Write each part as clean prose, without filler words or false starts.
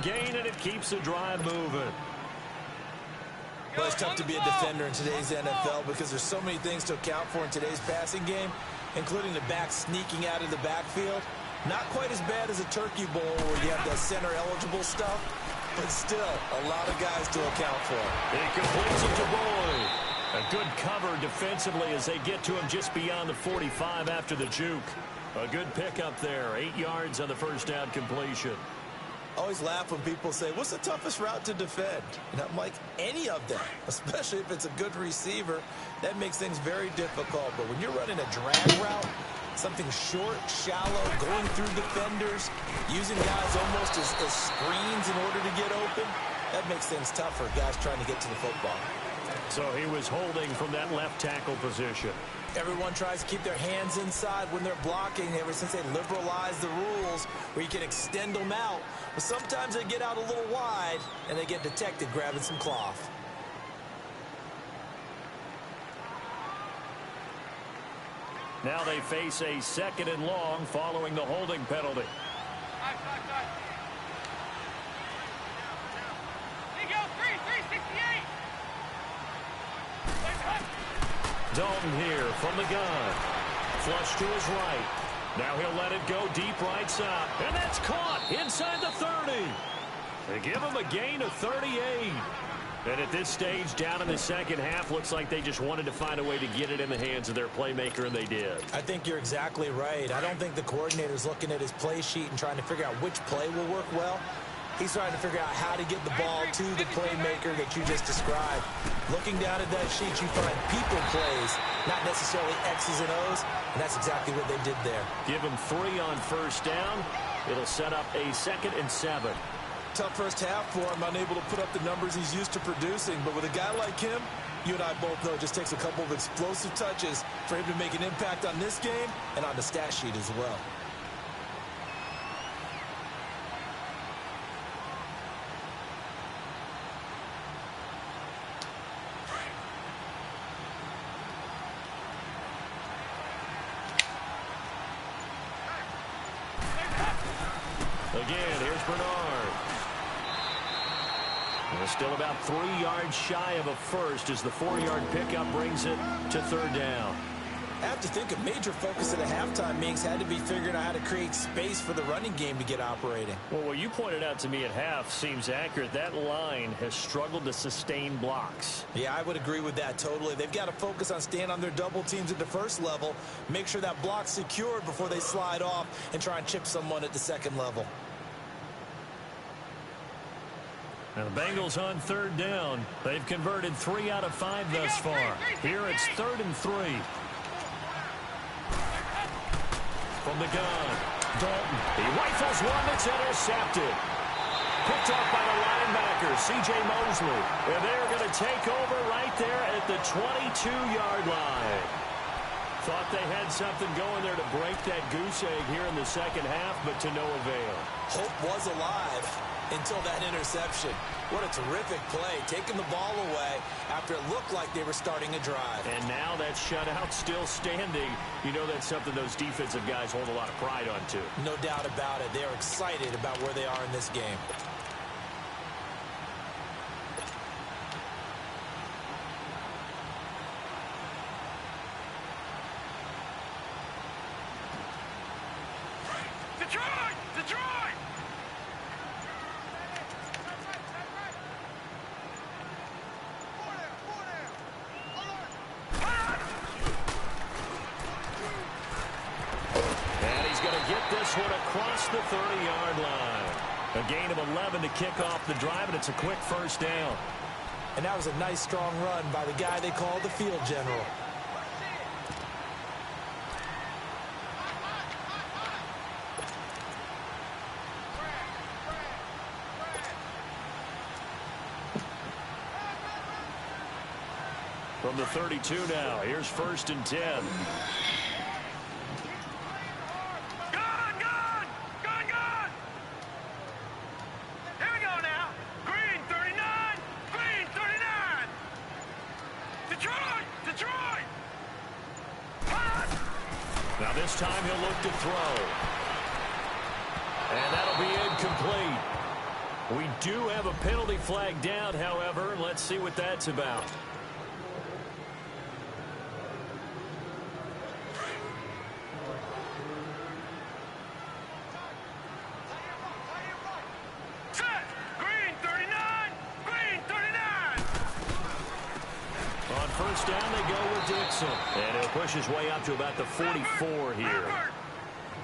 gain, and it keeps the drive moving. Well, it's tough to be a defender in today's NFL because there's so many things to account for in today's passing game, including the back sneaking out of the backfield. Not quite as bad as a turkey bowl where you have the center-eligible stuff, but still a lot of guys to account for. He completes it to Boyd. A good cover defensively as they get to him just beyond the 45 after the juke. A good pickup there. 8 yards on the first down completion. I always laugh when people say, what's the toughest route to defend? And I'm like, any of them, especially if it's a good receiver. That makes things very difficult. But when you're running a drag route, something short, shallow, going through defenders, using guys almost as screens in order to get open, that makes things tough for guys trying to get to the football. So he was holding from that left tackle position. Everyone tries to keep their hands inside when they're blocking ever since they liberalized the rules where you can extend them out. But sometimes they get out a little wide and they get detected grabbing some cloth. Now they face a 2nd and long following the holding penalty. Dalton here from the gun. Flush to his right. Now he'll let it go deep right side. And that's caught inside the 30. They give him a gain of 38. And at this stage, down in the second half, looks like they just wanted to find a way to get it in the hands of their playmaker, and they did. I think you're exactly right. I don't think the coordinator's looking at his play sheet and trying to figure out which play will work well. He's trying to figure out how to get the ball to the playmaker that you just described. Looking down at that sheet, you find people plays, not necessarily X's and O's, and that's exactly what they did there. Give him 3 on first down. It'll set up a 2nd and 7. Tough first half for him, unable to put up the numbers he's used to producing. But with a guy like him, you and I both know it just takes a couple of explosive touches for him to make an impact on this game and on the stat sheet as well. Again, here's Bernard. And still about 3 yards shy of a first as the 4-yard pickup brings it to 3rd down. I have to think a major focus at the halftime meetings had to be figuring out how to create space for the running game to get operating. Well, what you pointed out to me at half seems accurate. That line has struggled to sustain blocks. Yeah, I would agree with that totally. They've got to focus on staying on their double teams at the first level, make sure that block's secured before they slide off and try and chip someone at the second level. Now the Bengals on 3rd down. They've converted 3 out of 5 thus far. Here it's 3rd and 3. From the gun, Dalton. He rifles one that's intercepted. Picked up by the linebacker, C.J. Mosley. And they're going to take over right there at the 22-yard line. Thought they had something going there to break that goose egg here in the second half, but to no avail. Hope was alive until that interception. What a terrific play, taking the ball away after it looked like they were starting a drive. And now that shutout still standing. You know that's something those defensive guys hold a lot of pride on, too. No doubt about it. They are excited about where they are in this game. Across the 30-yard line. A gain of 11 to kick off the drive, and it's a quick first down. And that was a nice, strong run by the guy they call the field general. From the 32 now, here's 1st and 10. Now this time he'll look to throw. And that'll be incomplete. We do have a penalty flag down, however. Let's see what that's about. Green 39! Green 39! On first down, they go with Dixon. And he'll push his way up to about the 44 here.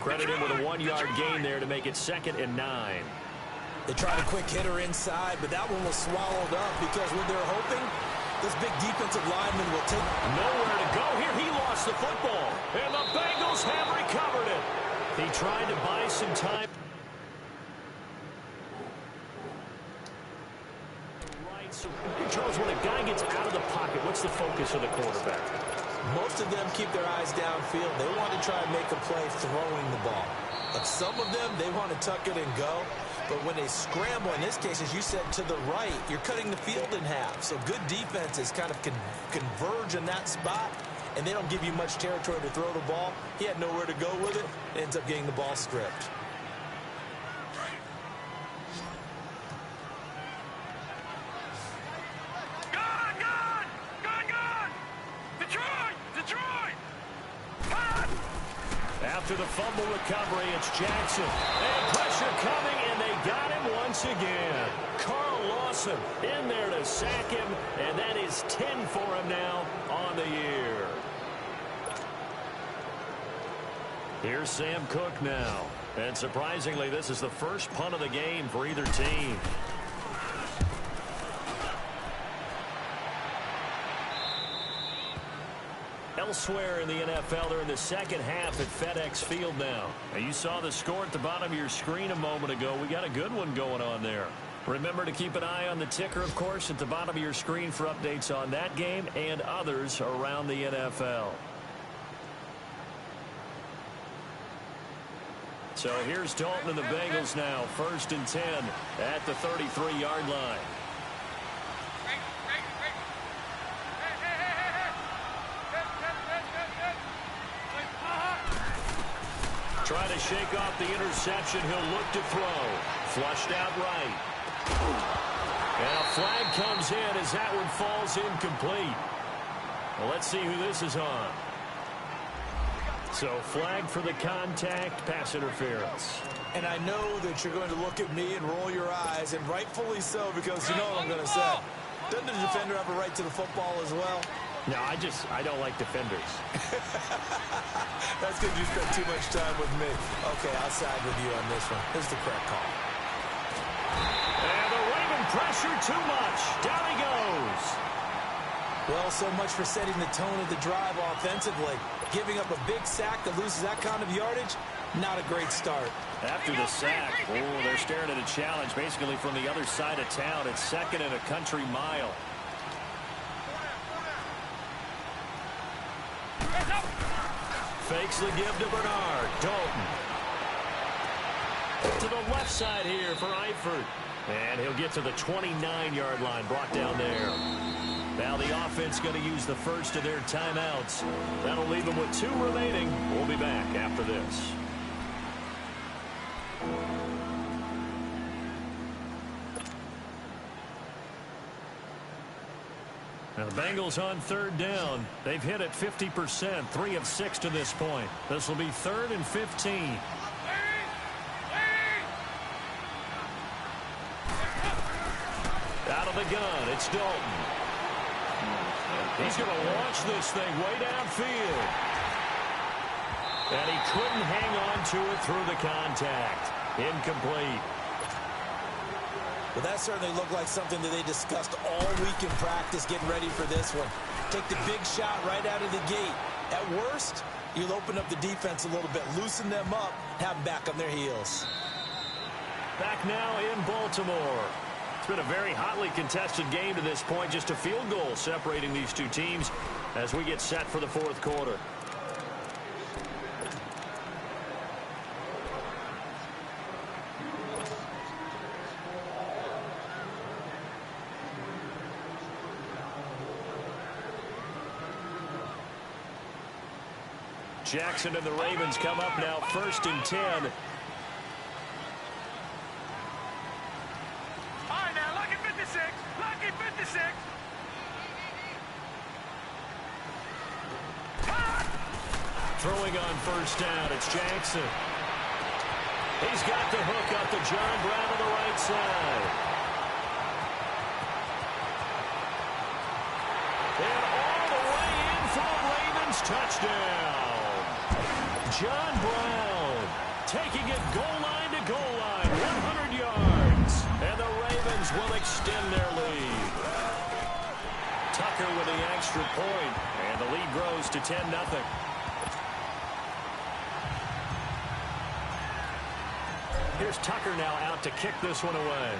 Credit him with a 1-yard gain there to make it 2nd and 9. They tried a quick hitter inside, but that one was swallowed up because what they're hoping, this big defensive lineman will take. Nowhere to go here. He lost the football. And the Bengals have recovered it. He tried to buy some time. Charles, when a guy gets out of the pocket, what's the focus of the quarterback? Most of them keep their eyes downfield. They want to try and make a play throwing the ball. But some of them, they want to tuck it and go. But when they scramble, in this case, as you said, to the right, you're cutting the field in half. So good defenses kind of converge in that spot, and they don't give you much territory to throw the ball. He had nowhere to go with it. Ends up getting the ball stripped. After the fumble recovery, it's Jackson. And pressure coming, and they got him once again. Carl Lawson in there to sack him, and that is 10 for him now on the year. Here's Sam Cook now. And surprisingly, this is the first punt of the game for either team. Elsewhere in the NFL, they're in the second half at FedEx Field now. You saw the score at the bottom of your screen a moment ago. We got a good one going on there. Remember to keep an eye on the ticker, of course, at the bottom of your screen for updates on that game and others around the NFL. So here's Dalton and the Bengals now, 1st and 10 at the 33-yard line. Trying to shake off the interception. He'll look to throw. Flushed out right. And a flag comes in as that one falls incomplete. Well, let's see who this is on. So flag for the contact, pass interference. And I know that you're going to look at me and roll your eyes, and rightfully so, because you know what I'm going to say. Doesn't the defender have a right to the football as well? No, I don't like defenders. That's because you spent too much time with me. Okay, I'll side with you on this one. Here's the correct call. And the Raven pressure too much. Down he goes. Well, so much for setting the tone of the drive offensively. Giving up a big sack that loses that kind of yardage, not a great start. After the sack, they're staring at a challenge basically from the other side of town. It's 2nd and a country mile. Fakes the give to Bernard. Dalton. To the left side here for Eifert. And he'll get to the 29-yard line, brought down there. Now the offense going to use the first of their timeouts. That'll leave them with 2 remaining. We'll be back after this. Now the Bengals on 3rd down. They've hit it 50%, 3 of 6 to this point. This will be 3rd and 15. Out of the gun, it's Dalton. He's going to launch this thing way downfield. And he couldn't hang on to it through the contact. Incomplete. Well, that certainly looked like something that they discussed all week in practice getting ready for this one. Take the big shot right out of the gate. At worst, you'll open up the defense a little bit, loosen them up, have them back on their heels. Back now in Baltimore. It's been a very hotly contested game to this point. Just a field goal separating these two teams as we get set for the 4th quarter. Jackson and the Ravens come up now, 1st and 10. Throwing on first down, it's Jackson. He's got the hook up to John Brown on the right side. And all the way in for a Ravens touchdown. John Brown taking it goal line to goal line, 100 yards. And the Ravens will extend their lead. Tucker with the extra point, and the lead grows to 10-0. Here's Tucker now out to kick this one away.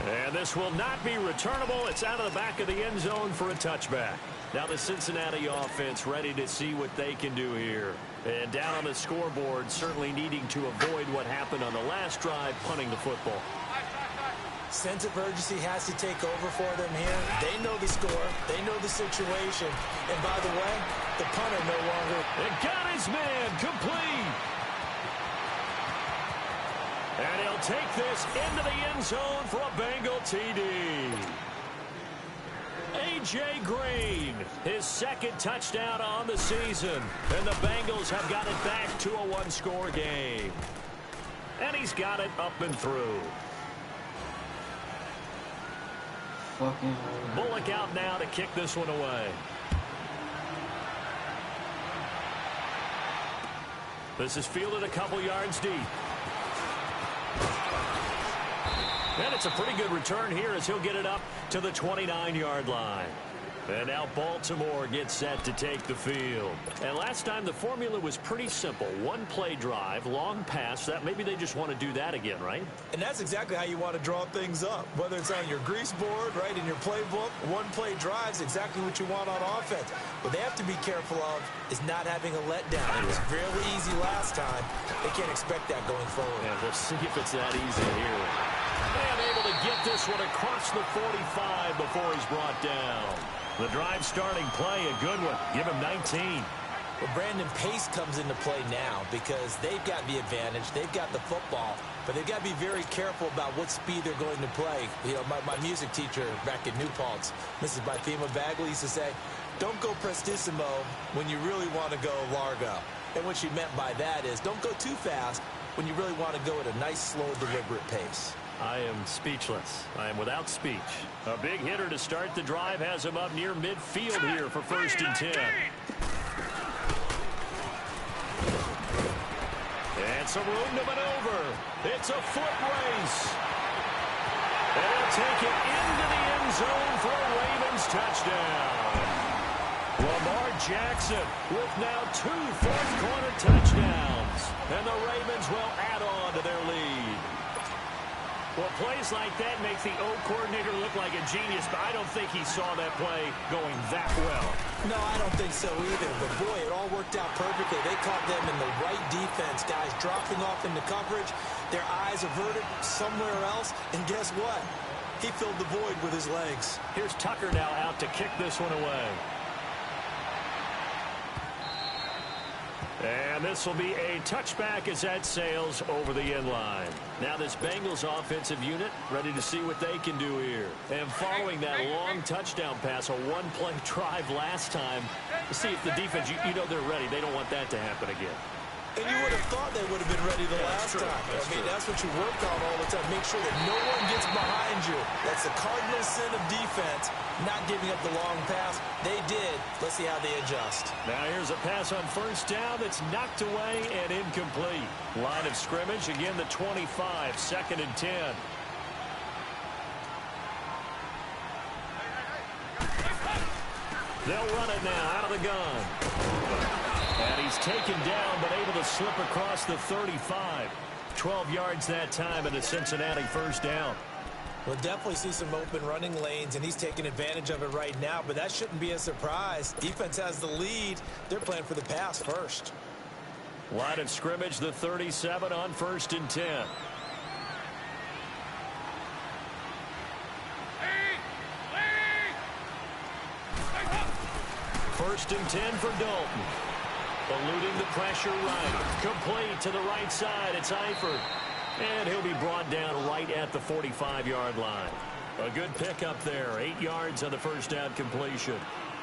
And this will not be returnable. It's out of the back of the end zone for a touchback. Now the Cincinnati offense ready to see what they can do here. And down on the scoreboard, certainly needing to avoid what happened on the last drive, punting the football. Sense of urgency has to take over for them here. They know the score. They know the situation. And by the way, the punter no longer. And got his man complete. And he'll take this into the end zone for a Bengal TD. A.J. Green, his second touchdown on the season. And the Bengals have got it back to a one-score game. And he's got it up and through. Bullock out now to kick this one away. This is fielded a couple yards deep. And it's a pretty good return here as he'll get it up to the 29-yard line. And now Baltimore gets set to take the field. And last time the formula was pretty simple. One-play drive, long pass. That maybe they just want to do that again, right? And that's exactly how you want to draw things up. Whether it's on your grease board, right, in your playbook, one-play drives exactly what you want on offense. What they have to be careful of is not having a letdown. It was fairly easy last time. They can't expect that going forward. Yeah, we'll see if it's that easy here. And able to get this one across the 45 before he's brought down. The drive starting play, a good one. Give him 19. Well, Brandon, pace comes into play now because they've got the advantage. They've got the football, but they've got to be very careful about what speed they're going to play. You know, my music teacher back in New Paltz, Mrs. Bythema Bagley, used to say, don't go prestissimo when you really want to go largo. And what she meant by that is don't go too fast when you really want to go at a nice, slow, deliberate pace. I am speechless. I am without speech. A big hitter to start the drive has him up near midfield here for 1st and 10. And some room to maneuver. It's a foot race. And he'll take it into the end zone for a Ravens touchdown. Lamar Jackson with now 2 fourth-quarter touchdowns. And the Ravens will add on to their lead. Well, plays like that make the O coordinator look like a genius, but I don't think he saw that play going that well. No, I don't think so either. But, boy, it all worked out perfectly. They caught them in the right defense, guys dropping off into coverage, their eyes averted somewhere else, and guess what? He filled the void with his legs. Here's Tucker now out to kick this one away. And this will be a touchback as that sails over the end line. Now this Bengals offensive unit ready to see what they can do here. And following that long touchdown pass, a one-play drive last time, to see if the defense, you know they're ready. They don't want that to happen again. And you would have thought they would have been ready the last time. I mean, that's what you work on all the time. Make sure that no one gets behind you. That's the cardinal sin of defense, not giving up the long pass. They did. Let's see how they adjust. Now here's a pass on 1st down that's knocked away and incomplete. Line of scrimmage, again the 25, 2nd and 10. They'll run it now out of the gun. And he's taken down, but able to slip across the 35. 12 yards that time and a Cincinnati 1st down. We'll definitely see some open running lanes, and he's taking advantage of it right now, but that shouldn't be a surprise. Defense has the lead. They're playing for the pass first. Line of scrimmage, the 37 on 1st and 10. 1st and 10 for Dalton. Eluding the pressure right. Complete to the right side. It's Eifert. And he'll be brought down right at the 45-yard line. A good pickup there. 8 yards on the first down completion.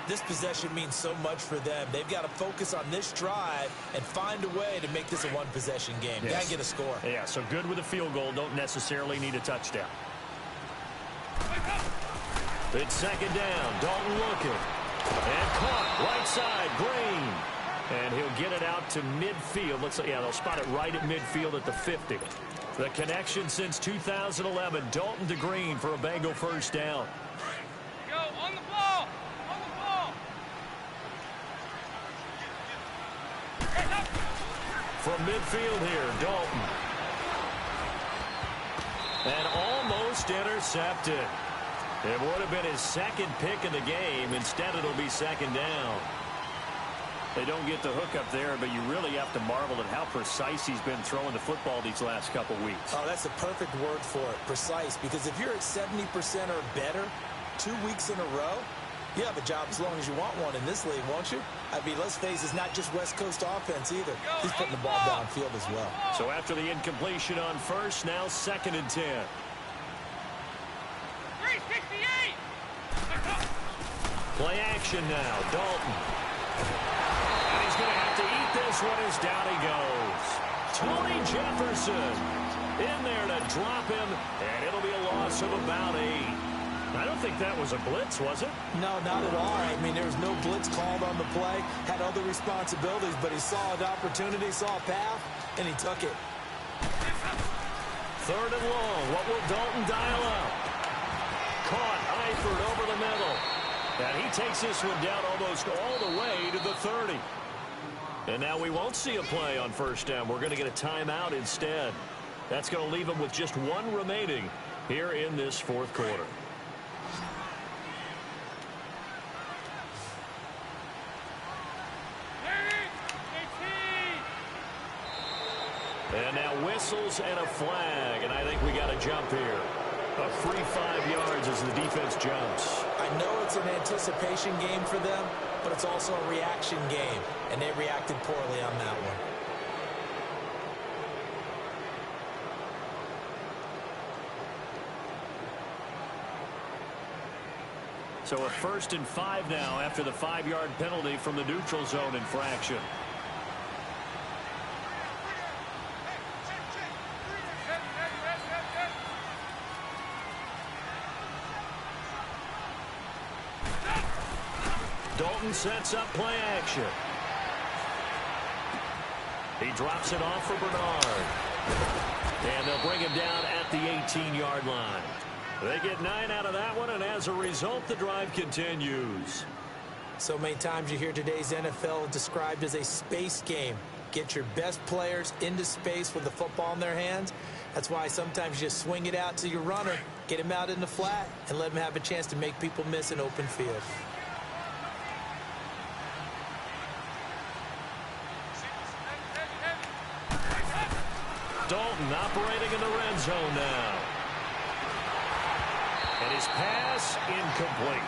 This possession means so much for them. They've got to focus on this drive and find a way to make this a one-possession game. Yes. Got to get a score. Yeah, so good with a field goal. Don't necessarily need a touchdown. It's second down. Dalton looking. And caught. Right side. Green. And he'll get it out to midfield. They'll spot it right at midfield at the 50. The connection since 2011. Dalton to Green for a Bengal first down. Go, on the ball. On the ball. From midfield here, Dalton. And almost intercepted. It would have been his second pick in the game. Instead, it'll be second down. They don't get the hook up there, but you really have to marvel at how precise he's been throwing the football these last couple weeks. Oh, that's a perfect word for it, precise, because if you're at 70% or better 2 weeks in a row, you have a job as long as you want one in this league, won't you? I mean, let's face it, it's not just West Coast offense either. He's putting the ball downfield as well. So after the incompletion on first, now 2nd and 10. 368. Play action now, Dalton. And he's going to have to eat this one as down he goes. Tony Jefferson in there to drop him, and it'll be a loss of about 8. I don't think that was a blitz, was it? No, not at all. I mean, there was no blitz called on the play. Had other responsibilities, but he saw an opportunity, saw a path, and he took it. 3rd and long. What will Dalton dial up? Caught. Eifert over the middle. And he takes this one down almost all the way to the 30. And now we won't see a play on first down. We're going to get a timeout instead. That's going to leave him with just 1 remaining here in this 4th quarter. And now whistles and a flag, and I think we got a jump here. A free 5 yards as the defense jumps. I know it's an anticipation game for them, but it's also a reaction game, and they reacted poorly on that one. So a 1st and 5 now after the 5-yard penalty from the neutral zone infraction. Dalton sets up play action. He drops it off for Bernard. And they'll bring him down at the 18-yard line. They get 9 out of that one, and as a result, the drive continues. So many times you hear today's NFL described as a space game. Get your best players into space with the football in their hands. That's why sometimes you just swing it out to your runner, get him out in the flat, and let him have a chance to make people miss an open field. Dalton operating in the red zone now. And his pass incomplete.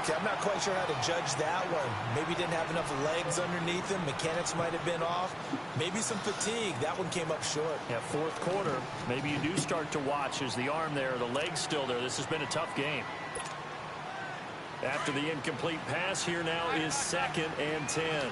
Okay, I'm not quite sure how to judge that one. Maybe he didn't have enough legs underneath him. Mechanics might have been off. Maybe some fatigue. That one came up short. Yeah, 4th quarter. Maybe you do start to watch as the arm there, the leg's still there. This has been a tough game. After the incomplete pass, here now is 2nd and 10.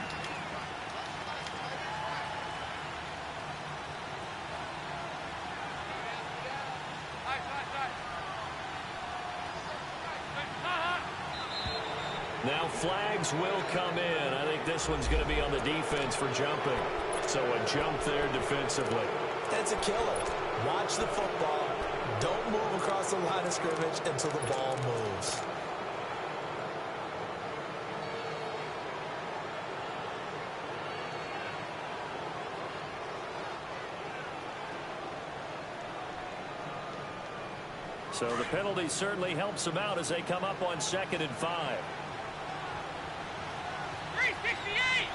Now flags will come in. I think this one's going to be on the defense for jumping. So a jump there defensively. That's a killer. Watch the football. Don't move across the line of scrimmage until the ball moves. So the penalty certainly helps them out as they come up on 2nd and 5. 368.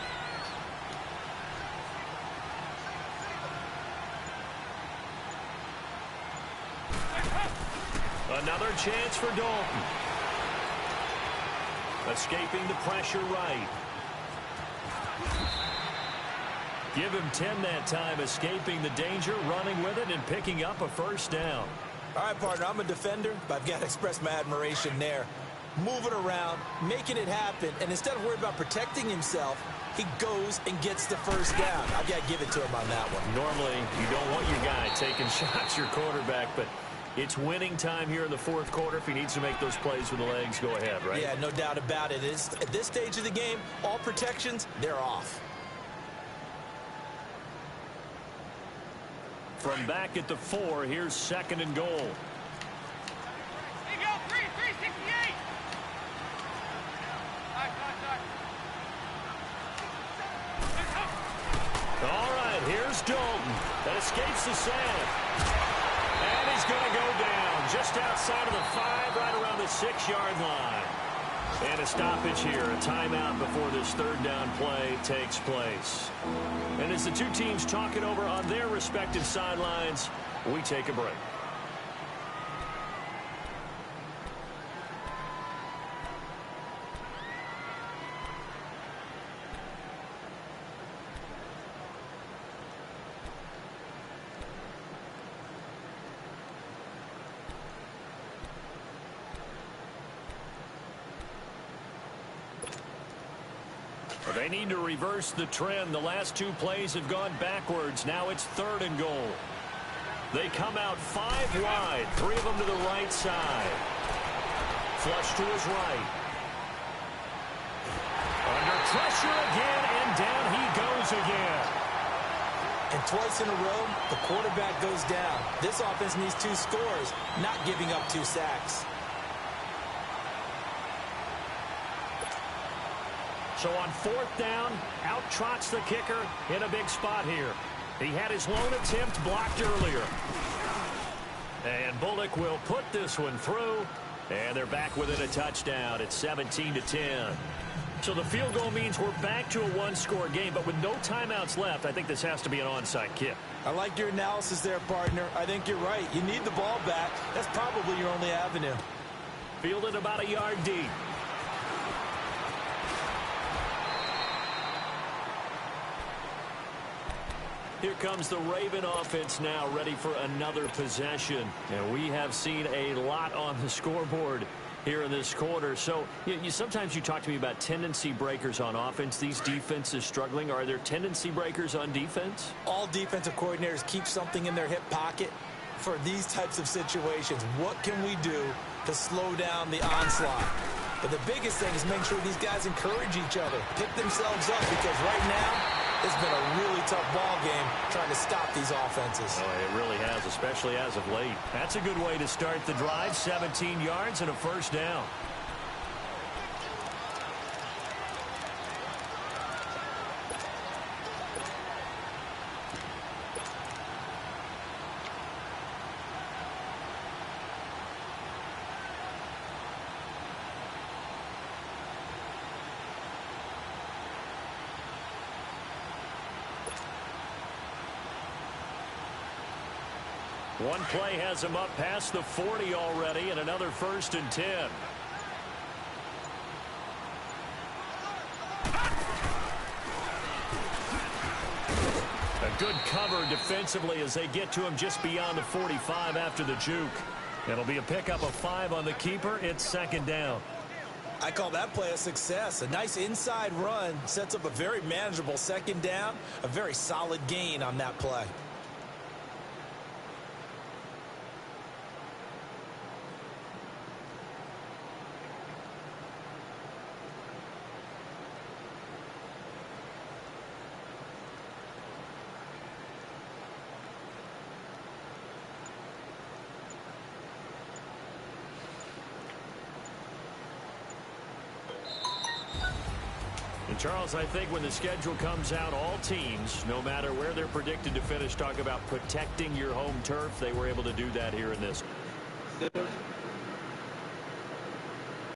Another chance for Dalton. Escaping the pressure right. Give him 10 that time, escaping the danger, running with it, and picking up a first down. All right, partner, I'm a defender, but I've got to express my admiration there. Moving around, making it happen, and instead of worried about protecting himself, he goes and gets the first down. I've got to give it to him on that one. Normally, you don't want your guy taking shots, your quarterback, but it's winning time here in the fourth quarter. If he needs to make those plays with the legs, go ahead, right? Yeah, no doubt about it. At this stage of the game, all protections, they're off. From back at the 4, here's 2nd and goal. Here you go, 368. All right, here's Dalton. That escapes the sack. And he's going to go down just outside of the 5, right around the 6-yard line. And a stoppage here, a timeout before this 3rd down play takes place. And as the two teams talk it over on their respective sidelines, we take a break. They need to reverse the trend. The last 2 plays have gone backwards. Now it's 3rd and goal. They come out 5 wide, 3 of them to the right side. Flush to his right. Under pressure again, and down he goes again. And twice in a row, the quarterback goes down. This offense needs 2 scores, not giving up 2 sacks. So on 4th down, out trots the kicker in a big spot here. He had his lone attempt blocked earlier. And Bullock will put this one through. And they're back within a touchdown at 17-10. So the field goal means we're back to a 1-score game. But with no timeouts left, I think this has to be an onside kick. I like your analysis there, partner. I think you're right. You need the ball back. That's probably your only avenue. Fielded about a yard deep. Here comes the Raven offense now, ready for another possession. And we have seen a lot on the scoreboard here in this quarter. So sometimes you talk to me about tendency breakers on offense. These defenses struggling. Are there tendency breakers on defense? All defensive coordinators keep something in their hip pocket for these types of situations. What can we do to slow down the onslaught? But the biggest thing is make sure these guys encourage each other, pick themselves up, because right now, it's been a really tough ball game trying to stop these offenses. Oh, it really has, especially as of late. That's a good way to start the drive. 17 yards and a 1st down. One play has him up past the 40 already, and another 1st and 10. A good cover defensively as they get to him just beyond the 45 after the juke. It'll be a pickup of 5 on the keeper. It's 2nd down. I call that play a success. A nice inside run sets up a very manageable 2nd down. A very solid gain on that play. Charles, I think when the schedule comes out, all teams, no matter where they're predicted to finish, talk about protecting your home turf. They were able to do that here in this.